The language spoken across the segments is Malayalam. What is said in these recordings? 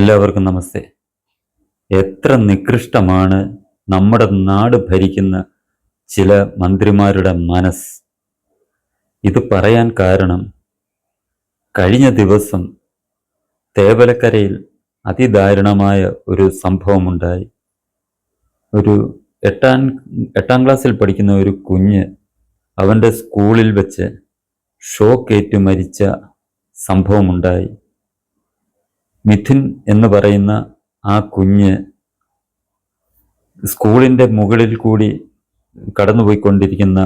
എല്ലാവർക്കും നമസ്തേ. എത്ര നികൃഷ്ടമാണ് നമ്മുടെ നാട് ഭരിക്കുന്ന ചില മന്ത്രിമാരുടെ മനസ്സ്. ഇത് പറയാൻ കാരണം, കഴിഞ്ഞ ദിവസം തേവലക്കരയിൽ അതിദാരുണമായ ഒരു സംഭവമുണ്ടായി. ഒരു എട്ടാം ക്ലാസ്സിൽ പഠിക്കുന്ന ഒരു കുഞ്ഞ് അവൻ്റെ സ്കൂളിൽ വെച്ച് ഷോക്കേറ്റു മരിച്ച സംഭവമുണ്ടായി. മിഥുൻ എന്ന് പറയുന്ന ആ കുഞ്ഞ് സ്കൂളിൻ്റെ മുകളിൽ കൂടി കടന്നുപോയിക്കൊണ്ടിരിക്കുന്ന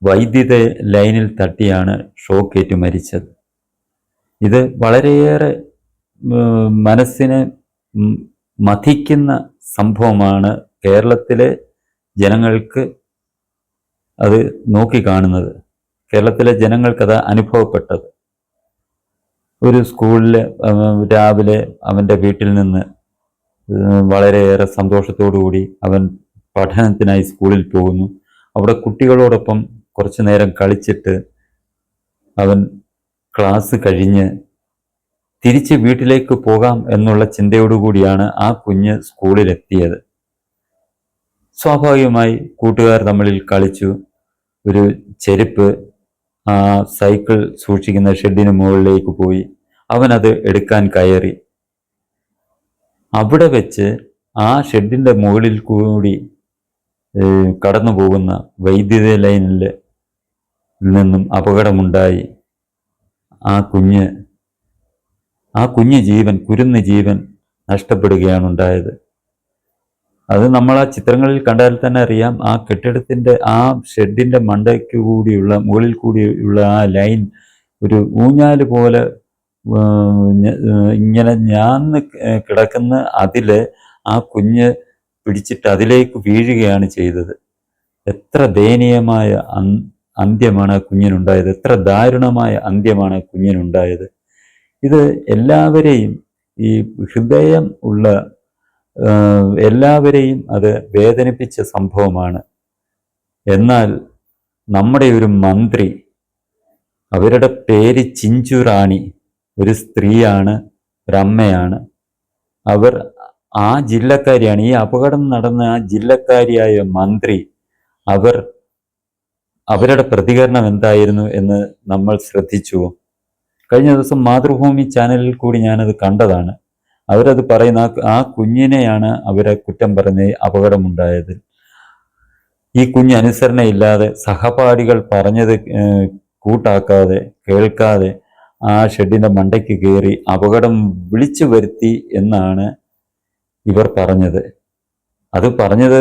വൈദ്യുത ലൈനിൽ തട്ടിയാണ് ഷോക്കേറ്റു മരിച്ചത്. ഇത് വളരെയേറെ മനസ്സിനെ മഥിക്കുന്ന സംഭവമാണ്. കേരളത്തിലെ ജനങ്ങൾക്ക് അത് നോക്കിക്കാണുന്നത്, കേരളത്തിലെ ജനങ്ങൾക്കത് അനുഭവപ്പെട്ടത്. ഒരു സ്കൂളിൽ രാവിലെ അവൻ്റെ വീട്ടിൽ നിന്ന് വളരെയേറെ സന്തോഷത്തോടുകൂടി അവൻ പഠനത്തിനായി സ്കൂളിൽ പോകുന്നു. അവിടെ കുട്ടികളോടൊപ്പം കുറച്ചു നേരം കളിച്ചിട്ട് അവൻ ക്ലാസ് കഴിഞ്ഞ് തിരിച്ച് വീട്ടിലേക്ക് പോകാം എന്നുള്ള ചിന്തയോടുകൂടിയാണ് ആ കുഞ്ഞ് സ്കൂളിലെത്തിയത്. സ്വാഭാവികമായി കൂട്ടുകാർ തമ്മിൽ കളിച്ചു. ഒരു ചെരുപ്പ് ആ സൈക്കിൾ സൂക്ഷിക്കുന്ന ഷെഡിന് മുകളിലേക്ക് പോയി. അവനത് എടുക്കാൻ കയറി. അവിടെ വെച്ച് ആ ഷെഡിൻ്റെ മുകളിൽ കൂടി കടന്നു പോകുന്ന വൈദ്യുത ലൈനിൽ നിന്നും അപകടമുണ്ടായി. ആ കുഞ്ഞ് കുരുന്ന് ജീവൻ നഷ്ടപ്പെടുകയാണ് ഉണ്ടായത്. അത് നമ്മൾ ആ ചിത്രങ്ങളിൽ കണ്ടാൽ തന്നെ അറിയാം. ആ കെട്ടിടത്തിൻ്റെ ആ ഷെഡിൻ്റെ മണ്ടയ്ക്ക് കൂടിയുള്ള മുകളിൽ കൂടിയുള്ള ആ ലൈൻ ഒരു ഊഞ്ഞാല് പോലെ ഇങ്ങനെ ഞാന്ന് കിടക്കുന്ന അതിൽ ആ കുഞ്ഞ് പിടിച്ചിട്ട് അതിലേക്ക് വീഴുകയാണ് ചെയ്തത്. എത്ര ദയനീയമായ അന്ത്യമാണ് ആ കുഞ്ഞിനുണ്ടായത്, എത്ര ദാരുണമായ അന്ത്യമാണ് ആ കുഞ്ഞിനുണ്ടായത്. ഇത് എല്ലാവരെയും, ഈ ഹൃദയം ഉള്ള എല്ലാവരെയും അത് വേദനിപ്പിച്ച സംഭവമാണ്. എന്നാൽ നമ്മുടെ ഒരു മന്ത്രി, അവരുടെ പേര് ചിഞ്ചു റാണി, ഒരു സ്ത്രീയാണ്, ഒരമ്മയാണ്. അവർ ആ ജില്ലക്കാരിയാണ്. ഈ അപകടം നടന്ന ആ ജില്ലക്കാരിയായ മന്ത്രി, അവരുടെ പ്രതികരണം എന്തായിരുന്നു എന്ന് നമ്മൾ ശ്രദ്ധിച്ചുവോ? കഴിഞ്ഞ ദിവസം മാതൃഭൂമി ചാനലിൽ കൂടി ഞാനത് കണ്ടതാണ്. അവരത് പറയുന്ന ആ കുഞ്ഞിനെയാണ് അവരെ കുറ്റം പറഞ്ഞ് അപകടമുണ്ടായത്. ഈ കുഞ്ഞ് അനുസരണയില്ലാതെ സഹപാഠികൾ പറഞ്ഞത് കൂട്ടാക്കാതെ കേൾക്കാതെ ആ ഷെഡിൻ്റെ മണ്ടയ്ക്ക് കയറി അപകടം വിളിച്ചു വരുത്തി എന്നാണ് ഇവർ പറഞ്ഞത്. അത് പറഞ്ഞത്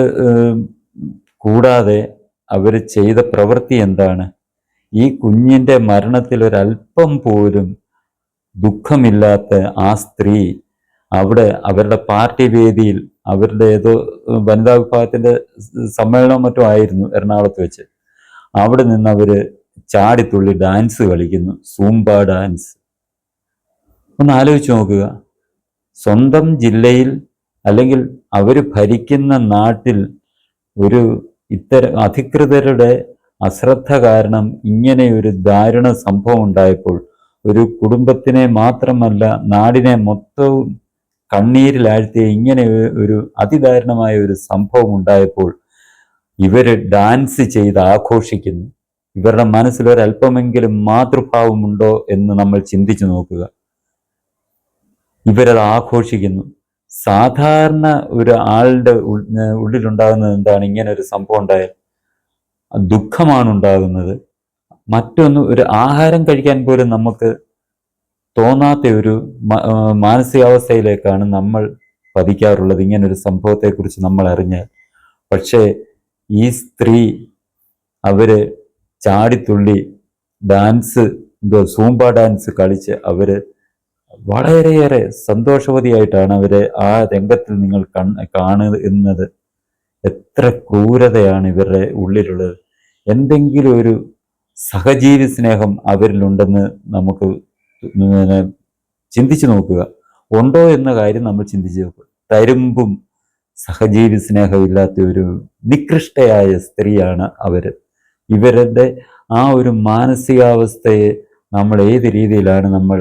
കൂടാതെ അവർ ചെയ്ത പ്രവൃത്തി എന്താണ്? ഈ കുഞ്ഞിൻ്റെ മരണത്തിൽ ഒരല്പം പോലും ദുഃഖമില്ലാത്ത ആ സ്ത്രീ അവിടെ അവരുടെ പാർട്ടി വേദിയിൽ, അവരുടെ ഏതോ വനിതാ വിഭാഗത്തിൻ്റെ സമ്മേളനം മറ്റോ ആയിരുന്നു എറണാകുളത്ത് വെച്ച്, അവിടെ നിന്ന് അവർ ചാടിത്തുള്ളി ഡാൻസ് കളിക്കുന്നു, സൂംബ ഡാൻസ്. ഒന്ന് ആലോചിച്ച് നോക്കുക. സ്വന്തം ജില്ലയിൽ അല്ലെങ്കിൽ അവർ ഭരിക്കുന്ന നാട്ടിൽ ഒരു ഇത്തരം അധികൃതരുടെ അശ്രദ്ധ കാരണം ഇങ്ങനെ ഒരു ദാരുണ സംഭവം ഉണ്ടായപ്പോൾ, ഒരു കുടുംബത്തിനെ മാത്രമല്ല നാടിനെ മൊത്തവും കണ്ണീരിലാഴ്ത്തിയ ഇങ്ങനെ ഒരു അതിദാരുണമായ ഒരു സംഭവം ഉണ്ടായപ്പോൾ ഇവർ ഡാൻസ് ചെയ്ത് ആഘോഷിക്കുന്നു. ഇവരുടെ മനസ്സിൽ ഒരല്പമെങ്കിലും മാതൃഭാവമുണ്ടോ എന്ന് നമ്മൾ ചിന്തിച്ചു നോക്കുക. ഇവരത് ആഘോഷിക്കുന്നു. സാധാരണ ഒരു ആളുടെ ഉള്ളിലുണ്ടാകുന്നത് എന്താണ്? ഇങ്ങനെ ഒരു സംഭവം ഉണ്ടായാൽ ദുഃഖമാണ് ഉണ്ടാകുന്നത്. മറ്റൊന്ന്, ഒരു ആഹാരം കഴിക്കാൻ പോലും നമുക്ക് തോന്നാത്ത ഒരു മാനസികാവസ്ഥയിലേക്കാണ് നമ്മൾ പതിക്കാറുള്ളത് ഇങ്ങനൊരു സംഭവത്തെക്കുറിച്ച് നമ്മൾ അറിഞ്ഞാൽ. പക്ഷേ ഈ സ്ത്രീ അവര് ചാടിത്തുള്ളി ഡാൻസ്, സൂംബ ഡാൻസ് കളിച്ച് അവര് വളരെയേറെ സന്തോഷവതിയായിട്ടാണ് അവരെ ആ രംഗത്തിൽ നിങ്ങൾ കാണുന്നത്. എത്ര ക്രൂരതയാണ് ഇവരുടെ ഉള്ളിലുള്ളത്. എന്തെങ്കിലും ഒരു സഹജീവി സ്നേഹം അവരിലുണ്ടെന്ന് നമുക്ക് ചിന്തിച്ചു നോക്കുക. ഉണ്ടോ എന്ന കാര്യം നമ്മൾ ചിന്തിച്ചു നോക്കുക. തരുമ്പും സഹജീവി സ്നേഹമില്ലാത്ത ഒരു നികൃഷ്ടയായ സ്ത്രീയാണ് അവർ. ഇവരുടെ ആ ഒരു മാനസികാവസ്ഥയെ നമ്മൾ ഏത് രീതിയിലാണ് നമ്മൾ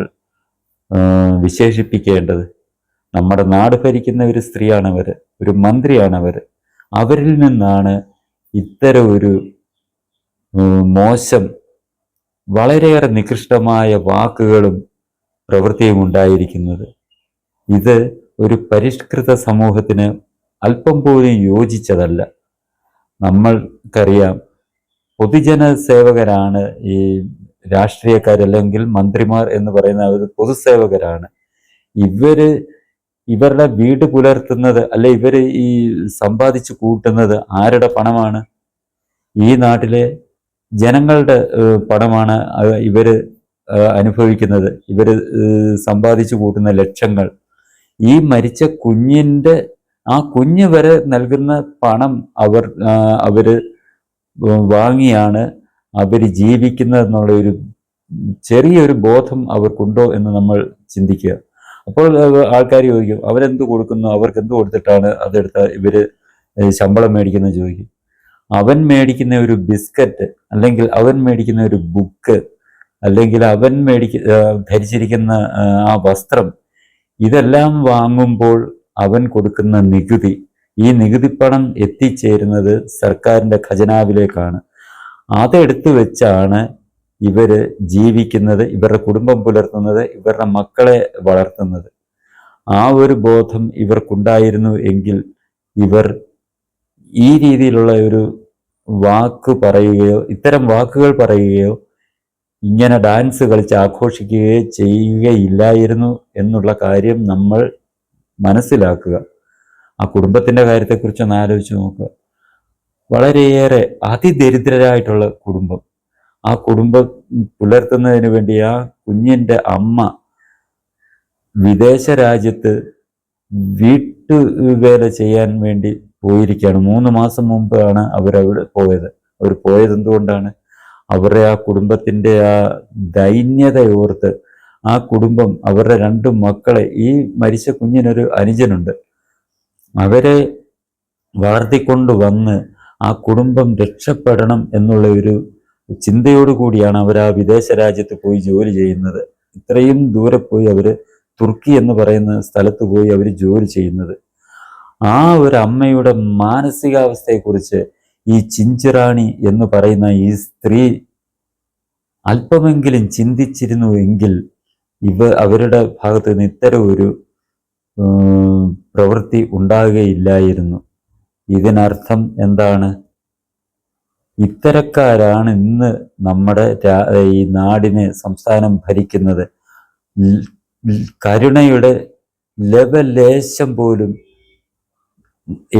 വിശേഷിപ്പിക്കേണ്ടത്? നമ്മുടെ നാട് ഭരിക്കുന്ന ഒരു സ്ത്രീയാണവർ, ഒരു മന്ത്രിയാണവർ. അവരിൽ നിന്നാണ് ഇത്തരം ഒരു മോശം, വളരെയേറെ നികൃഷ്ടമായ വാക്കുകളും പ്രവൃത്തിയും ഉണ്ടായിരിക്കുന്നത്. ഇത് ഒരു പരിഷ്കൃത സമൂഹത്തിന് അല്പം പോലും യോജിച്ചതല്ല. നമ്മൾക്കറിയാം, പൊതുജന സേവകരാണ് ഈ രാഷ്ട്രീയക്കാരല്ലെങ്കിൽ മന്ത്രിമാർ എന്ന് പറയുന്ന ഒരു പൊതുസേവകരാണ്. ഇവരുടെ വീട് പുലർത്തുന്നത്, അല്ലെ ഇവര് ഈ സമ്പാദിച്ചു കൂട്ടുന്നത് ആരുടെ പണമാണ്? ഈ നാട്ടിലെ ജനങ്ങളുടെ പണമാണ് ഇവര് അനുഭവിക്കുന്നത്. ഇവര് സമ്പാദിച്ചു കൂട്ടുന്ന ലക്ഷങ്ങൾ, ഈ മരിച്ച കുഞ്ഞിൻ്റെ ആ കുഞ്ഞ് വരെ നൽകുന്ന പണം അവര് വാങ്ങിയാണ് അവർ ജീവിക്കുന്നത് എന്നുള്ള ഒരു ചെറിയൊരു ബോധം അവർക്കുണ്ടോ എന്ന് നമ്മൾ ചിന്തിക്കുക. അപ്പോൾ ആൾക്കാർ ചോദിക്കും, അവരെന്ത് കൊടുക്കുന്നു, അവർക്ക് എന്ത് കൊടുത്തിട്ടാണ് അതെടുത്ത ഇവര് ശമ്പളം മേടിക്കുന്നത് ചോദിക്കും. അവൻ മേടിക്കുന്ന ഒരു ബിസ്ക്കറ്റ്, അല്ലെങ്കിൽ അവൻ മേടിക്കുന്ന ഒരു ബുക്ക്, അല്ലെങ്കിൽ അവൻ ധരിച്ചിരിക്കുന്ന ആ വസ്ത്രം, ഇതെല്ലാം വാങ്ങുമ്പോൾ അവൻ കൊടുക്കുന്ന നികുതി, ഈ നികുതിപ്പണം എത്തിച്ചേരുന്നത് സർക്കാരിൻ്റെ ഖജനാവിലേക്കാണ്. അതെടുത്തു വെച്ചാണ് ഇവര് ജീവിക്കുന്നത്, ഇവരുടെ കുടുംബം പുലർത്തുന്നത്, ഇവരുടെ മക്കളെ വളർത്തുന്നത്. ആ ഒരു ബോധം ഇവർക്കുണ്ടായിരുന്നു എങ്കിൽ ഇവർ ഈ രീതിയിലുള്ള ഒരു വാക്ക് പറയുകയോ ഇത്തരം വാക്കുകൾ പറയുകയോ ഇങ്ങനെ ഡാൻസ് കളിച്ച് ആഘോഷിക്കുകയോ ചെയ്യുകയില്ലായിരുന്നു എന്നുള്ള കാര്യം നമ്മൾ മനസ്സിലാക്കുക. ആ കുടുംബത്തിൻ്റെ കാര്യത്തെക്കുറിച്ച് ഒന്ന് ആലോചിച്ച് നോക്കുക. വളരെയേറെ അതിദരിദ്രരായിട്ടുള്ള കുടുംബം. ആ കുടുംബം പുലർത്തുന്നതിന് വേണ്ടി ആ കുഞ്ഞിൻ്റെ അമ്മ വിദേശ രാജ്യത്ത് വീട്ടുവേല ചെയ്യാൻ വേണ്ടി പോയിരിക്കുകയാണ്. 3 മാസം മുമ്പാണ് അവരവിടെ പോയത്. അവർ പോയത് എന്തുകൊണ്ടാണ്? അവരുടെ ആ കുടുംബത്തിൻ്റെ ആ ദൈന്യതയോർത്ത് ആ കുടുംബം, അവരുടെ 2 മക്കളെ, ഈ മരിച്ച കുഞ്ഞിനൊരു അനുജനുണ്ട്, അവരെ വളർത്തിക്കൊണ്ട് വന്ന് ആ കുടുംബം രക്ഷപ്പെടണം എന്നുള്ള ഒരു ചിന്തയോടുകൂടിയാണ് അവർ ആ വിദേശ രാജ്യത്ത് പോയി ജോലി ചെയ്യുന്നത്. ഇത്രയും ദൂരെ പോയി അവർ തുർക്കി എന്ന് പറയുന്ന സ്ഥലത്ത് പോയി അവർ ജോലി ചെയ്യുന്നത്. ആ ഒരു അമ്മയുടെ മാനസികാവസ്ഥയെക്കുറിച്ച് ഈ ചിഞ്ചിറാണി എന്ന് പറയുന്ന ഈ സ്ത്രീ അല്പമെങ്കിലും ചിന്തിച്ചിരുന്നു എങ്കിൽ അവരുടെ ഭാഗത്ത് നിന്ന് ഇത്തരം ഒരു പ്രവൃത്തി ഉണ്ടാകുകയില്ലായിരുന്നു. ഇതിനർത്ഥം എന്താണ്? ഇത്തരക്കാരാണ് ഇന്ന് നമ്മുടെ ഈ നാടിനെ, സംസ്ഥാനം ഭരിക്കുന്നത്. കരുണയുടെ ലവലേശം പോലും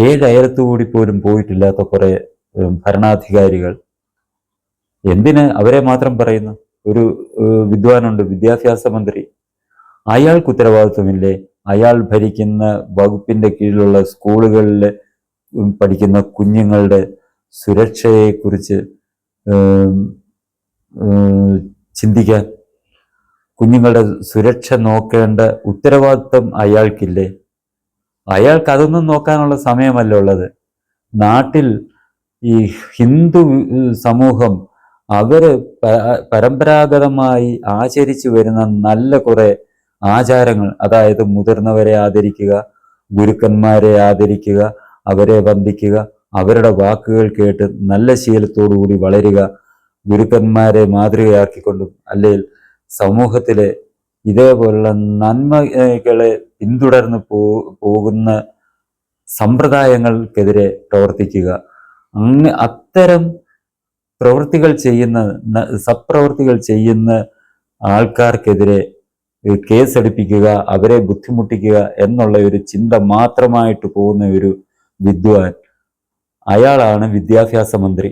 7 അയലത്തുകൂടി പോലും പോയിട്ടില്ലാത്ത കുറെ ഭരണാധികാരികൾ. എന്തിന് അവരെ മാത്രം പറയുന്നു? ഒരു വിദ്വാനുണ്ട്, വിദ്യാഭ്യാസ മന്ത്രി. അയാൾക്ക് ഉത്തരവാദിത്വമില്ലേ? അയാൾ ഭരിക്കുന്ന വകുപ്പിന്റെ കീഴിലുള്ള സ്കൂളുകളിൽ പഠിക്കുന്ന കുഞ്ഞുങ്ങളുടെ സുരക്ഷയെക്കുറിച്ച് ചിന്തിക്കാൻ, കുഞ്ഞുങ്ങളുടെ സുരക്ഷ നോക്കേണ്ട ഉത്തരവാദിത്വം അയാൾക്കില്ലേ? അയാൾക്ക് അതൊന്നും നോക്കാനുള്ള സമയമല്ല ഉള്ളത്. നാട്ടിൽ ഈ ഹിന്ദു സമൂഹം അവര് പരമ്പരാഗതമായി ആചരിച്ചു വരുന്ന നല്ല കുറെ ആചാരങ്ങൾ, അതായത് മുതിർന്നവരെ ആദരിക്കുക, ഗുരുക്കന്മാരെ ആദരിക്കുക, അവരെ വന്ദിക്കുക, അവരുടെ വാക്കുകൾ കേട്ട് നല്ല ശീലത്തോടുകൂടി വളരുക, ഗുരുക്കന്മാരെ മാതൃകയാക്കിക്കൊണ്ടും അല്ലെങ്കിൽ സമൂഹത്തിലെ ഇതേപോലുള്ള നന്മകളെ പിന്തുടർന്ന് പോകുന്ന സമ്പ്രദായങ്ങൾക്കെതിരെ പ്രവർത്തിക്കുക. അത്തരം പ്രവൃത്തികൾ ചെയ്യുന്ന, സത്പ്രവൃത്തികൾ ചെയ്യുന്ന ആൾക്കാർക്കെതിരെ കേസെടുപ്പിക്കുക, അവരെ ബുദ്ധിമുട്ടിക്കുക എന്നുള്ള ഒരു ചിന്ത മാത്രമായിട്ട് പോകുന്ന ഒരു വിദ്വാൻ, അയാളാണ് വിദ്യാഭ്യാസ മന്ത്രി.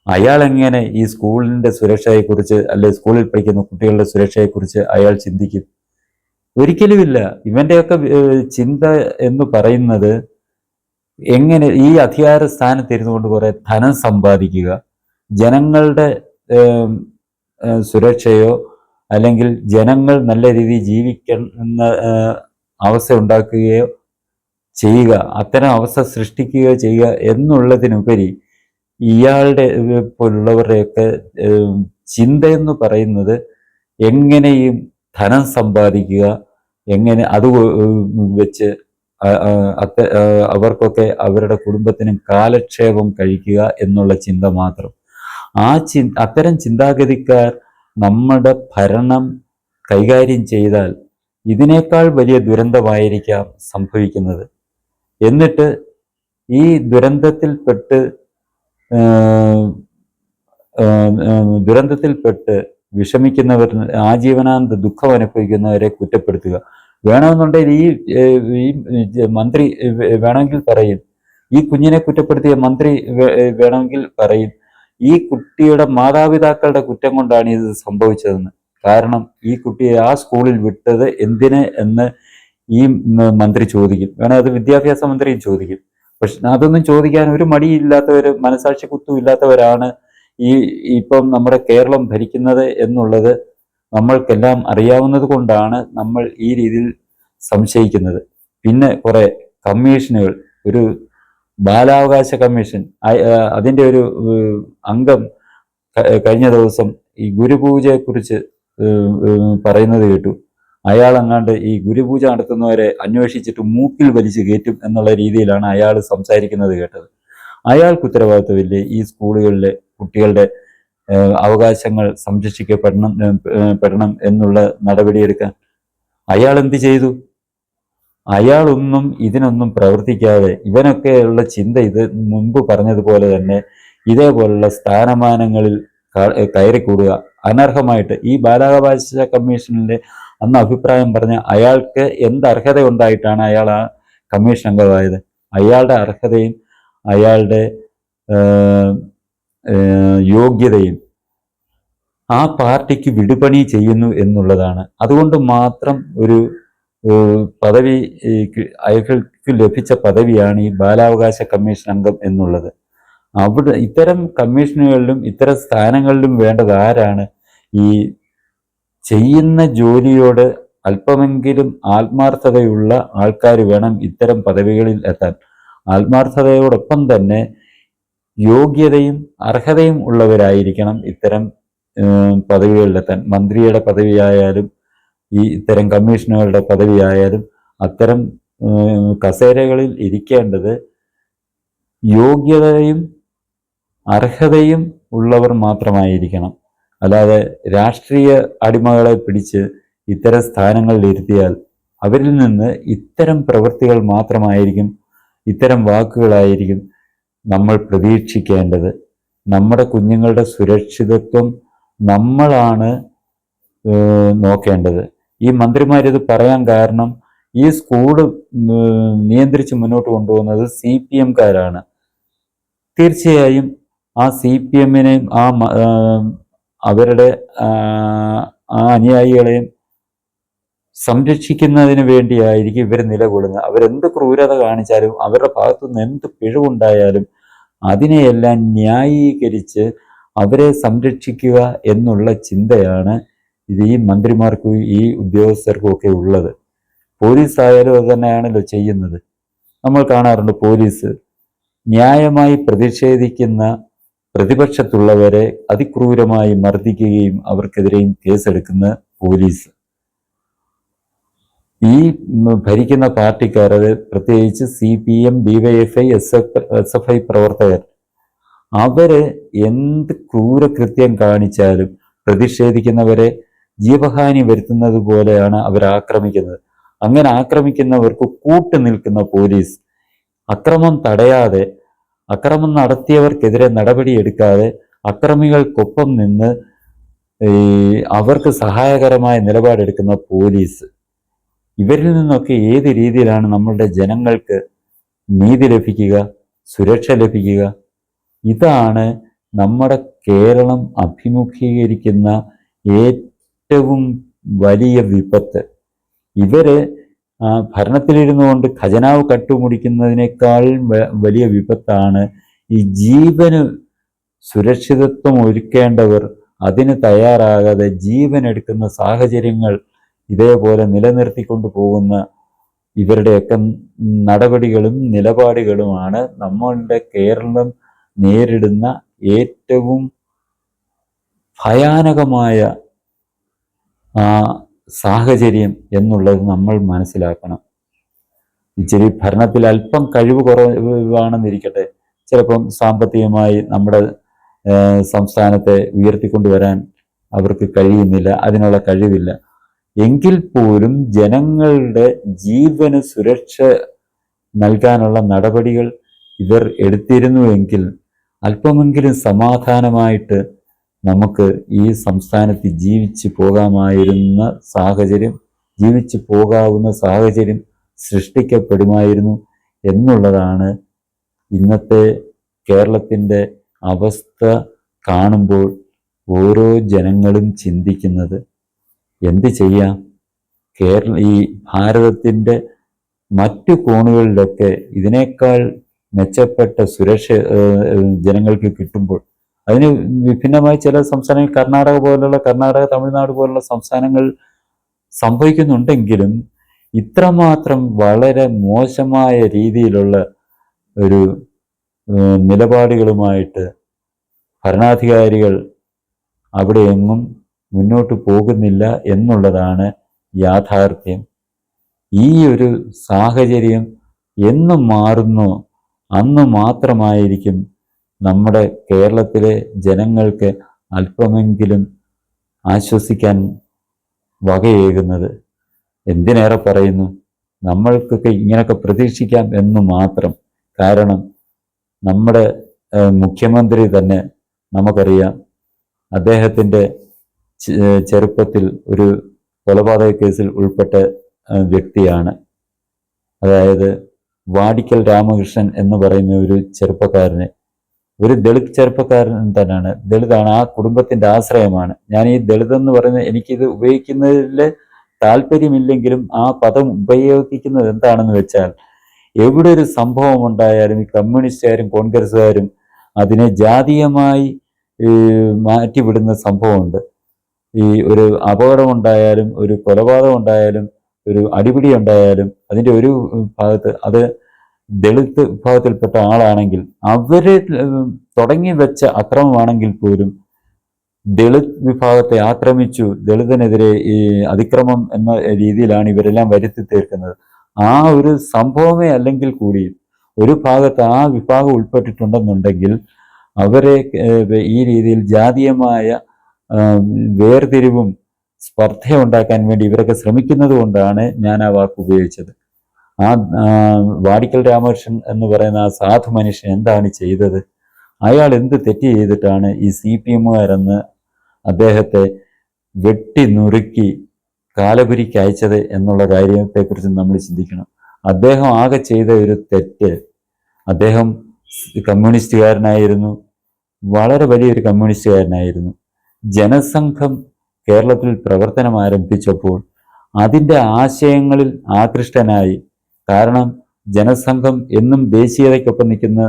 അയാൾ എങ്ങനെ ഈ സ്കൂളിൻ്റെ സുരക്ഷയെക്കുറിച്ച്, അല്ലെ സ്കൂളിൽ പഠിക്കുന്ന കുട്ടികളുടെ സുരക്ഷയെക്കുറിച്ച് അയാൾ ചിന്തിക്കും? ഒരിക്കലുമില്ല. ഇവൻ്റെയൊക്കെ ചിന്ത എന്ന് പറയുന്നത് എങ്ങനെ ഈ അധികാര സ്ഥാനത്തിരുന്നു കൊണ്ട് കുറെ ധനം സമ്പാദിക്കുക, ജനങ്ങളുടെ സുരക്ഷയോ അല്ലെങ്കിൽ ജനങ്ങൾ നല്ല രീതിയിൽ ജീവിക്കുന്ന അവസ്ഥ ഉണ്ടാക്കുകയോ ചെയ്യുക, അത്തരം അവസ്ഥ സൃഷ്ടിക്കുകയോ ചെയ്യുക എന്നുള്ളതിനുപരി ഇയാളുടെ പോലുള്ളവരുടെയൊക്കെ ചിന്തയെന്ന് പറയുന്നത് എങ്ങനെയും ധനം സമ്പാദിക്കുക, എങ്ങനെ അത് വെച്ച് അവർക്കൊക്കെ അവരുടെ കുടുംബത്തിനും കാലക്ഷേപം കഴിക്കുക എന്നുള്ള ചിന്ത മാത്രം. അത്തരം ചിന്താഗതിക്കാർ നമ്മുടെ ഭരണം കൈകാര്യം ചെയ്താൽ ഇതിനേക്കാൾ വലിയ ദുരന്തമായിരിക്കാം സംഭവിക്കുന്നത്. എന്നിട്ട് ഈ ദുരന്തത്തിൽപ്പെട്ട് വിഷമിക്കുന്നവർ, ആജീവനാന്ത ദുഃഖം അനുഭവിക്കുന്നവരെ കുറ്റപ്പെടുത്തുക. വേണമെന്നുണ്ടെങ്കിൽ ഈ മന്ത്രി വേണമെങ്കിൽ പറയും, ഈ കുഞ്ഞിനെ കുറ്റപ്പെടുത്തിയ മന്ത്രി വേണമെങ്കിൽ പറയും, ഈ കുട്ടിയുടെ മാതാപിതാക്കളുടെ കുറ്റം കൊണ്ടാണ് ഇത് സംഭവിച്ചതെന്ന്. കാരണം ഈ കുട്ടിയെ ആ സ്കൂളിൽ വിട്ടത് എന്തിന് എന്ന് ഈ മന്ത്രി ചോദിക്കും. വേണം അത് വിദ്യാഭ്യാസ മന്ത്രിയും ചോദിക്കും. പക്ഷെ അതൊന്നും ചോദിക്കാൻ ഒരു മടിയില്ലാത്തവർ, മനസാക്ഷി കുത്തും ഇല്ലാത്തവരാണ് ഇപ്പം നമ്മുടെ കേരളം ഭരിക്കുന്നത് എന്നുള്ളത് നമ്മൾക്കെല്ലാം അറിയാവുന്നത് കൊണ്ടാണ് നമ്മൾ ഈ രീതിയിൽ സംശയിക്കുന്നത്. പിന്നെ കുറെ കമ്മീഷനുകൾ, ഒരു ബാലാവകാശ കമ്മീഷൻ, അതിൻ്റെ ഒരു അംഗം കഴിഞ്ഞ ദിവസം ഈ ഗുരുപൂജയെക്കുറിച്ച് പറയുന്നത് കേട്ടു. അയാളെങ്ങാണ്ട് ഈ ഗുരുപൂജ നടത്തുന്നവരെ അന്വേഷിച്ചിട്ട് മൂക്കിൽ വലിച്ചു കയറ്റും എന്നുള്ള രീതിയിലാണ് അയാൾ സംസാരിക്കുന്നത് കേട്ടത്. അയാൾക്ക് ഉത്തരവാദിത്വമില്ലേ ഈ സ്കൂളുകളിലെ കുട്ടികളുടെ അവകാശങ്ങൾ സംരക്ഷിക്കപ്പെടണം എന്നുള്ള നടപടിയെടുക്കാൻ? അയാൾ എന്ത് ചെയ്തു? അയാളൊന്നും ഇതിനൊന്നും പ്രവർത്തിക്കാതെ ഇവനൊക്കെയുള്ള ചിന്ത ഇത് മുൻപ് പറഞ്ഞതുപോലെ തന്നെ ഇതേപോലുള്ള സ്ഥാനമാനങ്ങളിൽ കയറിക്കൂടുക, അനർഹമായിട്ട്. ഈ ബാലാവകാശ കമ്മീഷനിലെ അന്ന് അഭിപ്രായം പറഞ്ഞ അയാൾക്ക് എന്ത് അർഹത ഉണ്ടായിട്ടാണ് അയാൾ ആ കമ്മീഷൻ അംഗമായത്? അയാളുടെ അർഹതയും അയാളുടെ യോഗ്യതയും ആ പാർട്ടിക്ക് വിടുപണി ചെയ്യുന്നു എന്നുള്ളതാണ്. അതുകൊണ്ട് മാത്രം ഒരു പദവി അയാൾക്ക് ലഭിച്ച പദവിയാണ് ഈ ബാലാവകാശ കമ്മീഷൻ അംഗം എന്നുള്ളത്. അവിടെ ഇത്തരം കമ്മീഷനുകളിലും ഇത്തരം സ്ഥാനങ്ങളിലും വേണ്ടത് ആരാണ്? ഈ ചെയ്യുന്ന ജോലിയോട് അല്പമെങ്കിലും ആത്മാർത്ഥതയുള്ള ആൾക്കാർ വേണം ഇത്തരം പദവികളിൽ എത്താൻ. ആത്മാർത്ഥതയോടൊപ്പം തന്നെ യോഗ്യതയും അർഹതയും ഉള്ളവരായിരിക്കണം ഇത്തരം പദവികളിലെത്താൻ. മന്ത്രിയുടെ പദവിയായാലും ഇത്തരം കമ്മീഷനുകളുടെ പദവിയായാലും അത്തരം കസേരകളിൽ ഇരിക്കേണ്ടത് യോഗ്യതയും അർഹതയും ഉള്ളവർ മാത്രമായിരിക്കണം. അല്ലാതെ രാഷ്ട്രീയ അടിമകളെ പിടിച്ച് ഇത്തരം സ്ഥാനങ്ങളിൽ ഇരുത്തിയാൽ അവരിൽ നിന്ന് ഇത്തരം പ്രവൃത്തികൾ മാത്രമായിരിക്കും, ഇത്തരം വാക്കുകളായിരിക്കും നമ്മൾ പ്രതീക്ഷിക്കേണ്ടത്. നമ്മുടെ കുഞ്ഞുങ്ങളുടെ സുരക്ഷിതത്വം നമ്മളാണ് നോക്കേണ്ടത്. ഈ മന്ത്രിമാരിത് പറയാൻ കാരണം ഈ സ്കൂള് നിയന്ത്രിച്ച് മുന്നോട്ട് കൊണ്ടുപോകുന്നത് CPM-കാരാണ്. തീർച്ചയായും ആ CPM-നെയും അവരുടെ അനുയായികളെയും സംരക്ഷിക്കുന്നതിന് വേണ്ടിയായിരിക്കും ഇവർ നിലകൊള്ളുന്നത്. അവരെന്ത് ക്രൂരത കാണിച്ചാലും, അവരുടെ ഭാഗത്തുനിന്ന് എന്ത് പിഴവുണ്ടായാലും അതിനെയെല്ലാം ന്യായീകരിച്ച് അവരെ സംരക്ഷിക്കുക എന്നുള്ള ചിന്തയാണ് ഇത് ഈ മന്ത്രിമാർക്കും ഈ ഉദ്യോഗസ്ഥർക്കും ഒക്കെ ഉള്ളത്. പോലീസ് ആയാലും അത് തന്നെയാണല്ലോ ചെയ്യുന്നത്. നമ്മൾ കാണാറുണ്ട്, പോലീസ് ന്യായമായി പ്രതിഷേധിക്കുന്ന പ്രതിപക്ഷത്തുള്ളവരെ അതിക്രൂരമായി മർദ്ദിക്കുകയും അവർക്കെതിരെയും കേസെടുക്കുന്ന പോലീസ്. ഈ ഭരിക്കുന്ന പാർട്ടിക്കാർ, അത് പ്രത്യേകിച്ച് CPM, DYFI, SFI പ്രവർത്തകർ, അവര് എന്ത് ക്രൂരകൃത്യം കാണിച്ചാലും പ്രതിഷേധിക്കുന്നവരെ ജീവഹാനി വരുത്തുന്നത് പോലെയാണ് അവർ ആക്രമിക്കുന്നത്. അങ്ങനെ ആക്രമിക്കുന്നവർക്ക് കൂട്ടു നിൽക്കുന്ന പോലീസ് അക്രമം തടയാതെ, അക്രമം നടത്തിയവർക്കെതിരെ നടപടിയെടുക്കാതെ അക്രമികൾക്കൊപ്പം നിന്ന് അവർക്ക് സഹായകരമായ നിലപാടെടുക്കുന്ന പോലീസ്, ഇവരിൽ നിന്നൊക്കെ ഏത് രീതിയിലാണ് നമ്മളുടെ ജനങ്ങൾക്ക് നീതി ലഭിക്കുക, സുരക്ഷ ലഭിക്കുക? ഇതാണ് നമ്മുടെ കേരളം അഭിമുഖീകരിക്കുന്ന ഏറ്റവും വലിയ വിപത്ത്. ഇവര് ഭരണത്തിലിരുന്നു കൊണ്ട് ഖജനാവ് കട്ടുമുടിക്കുന്നതിനേക്കാൾ വലിയ വിപത്താണ് ഈ ജീവന് സുരക്ഷിതത്വം ഒരുക്കേണ്ടവർ അതിന് തയ്യാറാകാതെ ജീവൻ എടുക്കുന്ന സാഹചര്യങ്ങൾ ഇതേപോലെ നിലനിർത്തിക്കൊണ്ടു പോകുന്ന ഇവരുടെയൊക്കെ നടപടികളും നിലപാടുകളുമാണ് നമ്മളുടെ കേരളം നേരിടുന്ന ഏറ്റവും ഭയാനകമായ സാഹചര്യം എന്നുള്ളത് നമ്മൾ മനസ്സിലാക്കണം. ഇച്ചിരി ഭരണത്തിൽ അല്പം കഴിവ് കുറവാണെന്നിരിക്കട്ടെ, ചിലപ്പം സാമ്പത്തികമായി നമ്മുടെ സംസ്ഥാനത്തെ ഉയർത്തിക്കൊണ്ടുവരാൻ അവർക്ക് കഴിയുന്നില്ല, അതിനുള്ള കഴിവില്ല. എങ്കിൽ പോലും ജനങ്ങളുടെ ജീവന് സുരക്ഷ നൽകാനുള്ള നടപടികൾ ഇവർ എടുത്തിരുന്നുവെങ്കിൽ അല്പമെങ്കിലും സമാധാനമായിട്ട് നമുക്ക് ഈ സംസ്ഥാനത്ത് ജീവിച്ചു പോകാവുന്ന സാഹചര്യം സൃഷ്ടിക്കപ്പെടുമായിരുന്നു എന്നുള്ളതാണ് ഇന്നത്തെ കേരളത്തിൻ്റെ അവസ്ഥ കാണുമ്പോൾ ഓരോ ജനങ്ങളും ചിന്തിക്കുന്നത്. എന്ത് ചെയ്യാം? ഈ ഭാരതത്തിൻ്റെ മറ്റു കോണുകളിലൊക്കെ ഇതിനേക്കാൾ മെച്ചപ്പെട്ട സുരക്ഷ ജനങ്ങൾക്ക് കിട്ടുമ്പോൾ, അതിന് വിഭിന്നമായി ചില സംസ്ഥാനങ്ങൾ കർണാടക, തമിഴ്നാട് പോലുള്ള സംസ്ഥാനങ്ങൾ സംഭവിക്കുന്നുണ്ടെങ്കിലും ഇത്രമാത്രം വളരെ മോശമായ രീതിയിലുള്ള ഒരു നിലപാടുകളുമായിട്ട് ഭരണാധികാരികൾ അവിടെയെങ്ങും മുന്നോട്ട് പോകുന്നില്ല എന്നുള്ളതാണ് യാഥാർത്ഥ്യം. ഈ ഒരു സാഹചര്യം എന്ന് മാറുന്നോ അന്ന് മാത്രമായിരിക്കും നമ്മുടെ കേരളത്തിലെ ജനങ്ങൾക്ക് അല്പമെങ്കിലും ആശ്വസിക്കാൻ വകയേകുന്നത്. എന്തിനേറെ പറയുന്നു, നമ്മൾക്കൊക്കെ ഇങ്ങനെയൊക്കെ പ്രതീക്ഷിക്കാം എന്ന് മാത്രം. കാരണം നമ്മുടെ മുഖ്യമന്ത്രി തന്നെ നമുക്കറിയാം, അദ്ദേഹത്തിൻ്റെ ചെറുപ്പത്തിൽ ഒരു കൊലപാതക കേസിൽ ഉൾപ്പെട്ട വ്യക്തിയാണ്. അതായത് വാടിക്കൽ രാമകൃഷ്ണൻ എന്ന് പറയുന്ന ഒരു ചെറുപ്പക്കാരന്, ഒരു ദളിത് ചെറുപ്പക്കാരൻ തന്നെയാണ്, ദളിതാണ്, ആ കുടുംബത്തിൻ്റെ ആശ്രയമാണ്. ഞാൻ ഈ ദളിത് എന്ന് പറയുന്നത് എനിക്കിത് ഉപയോഗിക്കുന്നതിൽ താല്പര്യമില്ലെങ്കിലും ആ പദം ഉപയോഗിക്കുന്നത് എന്താണെന്ന് വെച്ചാൽ, എവിടെ ഒരു സംഭവം ഉണ്ടായാലും ഈ കമ്മ്യൂണിസ്റ്റുകാരും കോൺഗ്രസ്സുകാരും അതിനെ ജാതീയമായി മാറ്റിവിടുന്ന സംഭവമുണ്ട്. ഈ ഒരു അപകടം ഉണ്ടായാലും, ഒരു കൊലപാതകം ഉണ്ടായാലും, ഒരു അടിപിടി ഉണ്ടായാലും അതിൻ്റെ ഒരു ഭാഗത്ത് അത് ദളിത് വിഭാഗത്തിൽപ്പെട്ട ആളാണെങ്കിൽ അവര് തുടങ്ങി വെച്ച അക്രമമാണെങ്കിൽ പോലും ദളിത് വിഭാഗത്തെ ആക്രമിച്ചു, ദളിതനെതിരെ ഈ അതിക്രമം എന്ന രീതിയിലാണ് ഇവരെല്ലാം വരുത്തി തീർക്കുന്നത്. ആ ഒരു സംഭവമേ അല്ലെങ്കിൽ കൂടി ഒരു ഭാഗത്ത് ആ വിഭാഗം ഉൾപ്പെട്ടിട്ടുണ്ടെന്നുണ്ടെങ്കിൽ അവരെ ഈ രീതിയിൽ ജാതീയമായ വേർതിരിവും സ്പർദ്ധയുണ്ടാക്കാൻ വേണ്ടി ഇവരൊക്കെ ശ്രമിക്കുന്നത് കൊണ്ടാണ് ഞാൻ ആ വാക്ക് ഉപയോഗിച്ചത്. ആ വാടിക്കൽ രാമകൃഷ്ണൻ എന്ന് പറയുന്ന ആ സാധു മനുഷ്യൻ എന്താണ് ചെയ്തത്? അയാൾ എന്ത് തെറ്റ് ചെയ്തിട്ടാണ് ഈ CPM-കാരെന്ന് അദ്ദേഹത്തെ വെട്ടി നുറുക്കി കാലപുരിക്ക് അയച്ചത് എന്നുള്ള കാര്യത്തെക്കുറിച്ച് നമ്മൾ ചിന്തിക്കണം. അദ്ദേഹം ആകെ ചെയ്ത ഒരു തെറ്റ്, അദ്ദേഹം കമ്മ്യൂണിസ്റ്റുകാരനായിരുന്നു, വളരെ വലിയൊരു കമ്മ്യൂണിസ്റ്റുകാരനായിരുന്നു. ജനസംഘം കേരളത്തിൽ പ്രവർത്തനം ആരംഭിച്ചപ്പോൾ അതിൻ്റെ ആശയങ്ങളിൽ ആകൃഷ്ടനായി. കാരണം ജനസംഘം എന്നും ദേശീയതയ്ക്കൊപ്പം നിൽക്കുന്ന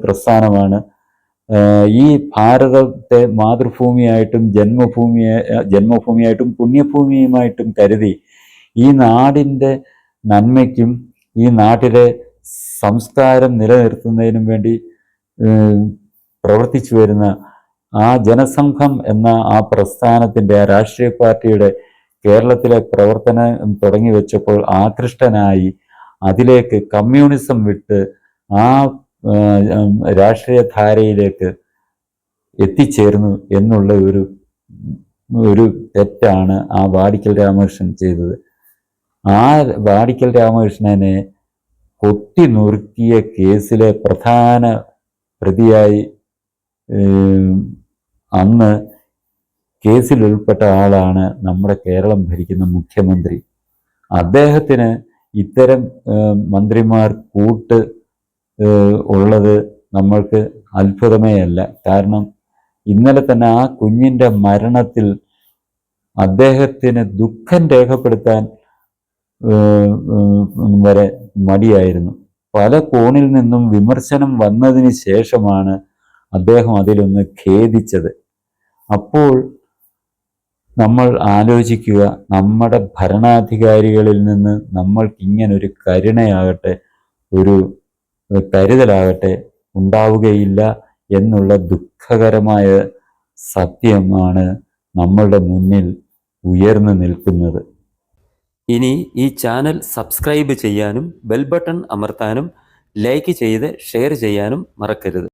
പ്രസ്ഥാനമാണ്. ഈ ഭാരതത്തെ മാതൃഭൂമിയായിട്ടും ജന്മഭൂമിയായിട്ടും പുണ്യഭൂമിയുമായിട്ടും കരുതി ഈ നാടിൻ്റെ നന്മയ്ക്കും ഈ നാട്ടിലെ സംസ്കാരം നിലനിർത്തുന്നതിനും വേണ്ടി പ്രവർത്തിച്ചു വരുന്ന ആ ജനസംഘം എന്ന ആ പ്രസ്ഥാനത്തിൻ്റെ, ആ രാഷ്ട്രീയ പാർട്ടിയുടെ കേരളത്തിലെ പ്രവർത്തനം തുടങ്ങി വെച്ചപ്പോൾ ആകൃഷ്ടനായി അതിലേക്ക് കമ്മ്യൂണിസം വിട്ട് ആ രാഷ്ട്രീയ ധാരയിലേക്ക് എത്തിച്ചേർന്നു എന്നുള്ള ഒരു തെറ്റാണ് ആ വാടിക്കൽ രാമകൃഷ്ണൻ ചെയ്തത്. ആ വാടിക്കൽ രാമകൃഷ്ണനെ കൊത്തി നുറുക്കിയ കേസിലെ പ്രധാന പ്രതിയായി അന്ന് കേസിൽ ഉൾപ്പെട്ട ആളാണ് നമ്മുടെ കേരളം ഭരിക്കുന്ന മുഖ്യമന്ത്രി. അദ്ദേഹത്തിന് ഇത്തരം മന്ത്രിമാർ ഉള്ളത് നമ്മൾക്ക് അത്ഭുതമേ അല്ല. കാരണം ഇന്നലെ തന്നെ ആ കുഞ്ഞിൻ്റെ മരണത്തിൽ അദ്ദേഹത്തിന് ദുഃഖം രേഖപ്പെടുത്താൻ വരെ മടിയായിരുന്നു. പല കോണിൽ നിന്നും വിമർശനം വന്നതിന് ശേഷമാണ് അദ്ദേഹം അതിലൊന്ന് ഖേദിച്ചത്. അപ്പോൾ നമ്മൾ ആലോചിക്കുക, നമ്മുടെ ഭരണാധികാരികളിൽ നിന്ന് നമ്മൾക്ക് ഇങ്ങനൊരു കരുണയാകട്ടെ, ഒരു കരുതലാകട്ടെ ഉണ്ടാവുകയില്ല എന്നുള്ള ദുഃഖകരമായ സത്യമാണ് നമ്മളുടെ മുന്നിൽ ഉയർന്നു നിൽക്കുന്നത്. ഇനി ഈ ചാനൽ സബ്സ്ക്രൈബ് ചെയ്യാനും ബെൽ ബട്ടൺ അമർത്താനും ലൈക്ക് ചെയ്ത് ഷെയർ ചെയ്യാനും മറക്കരുത്.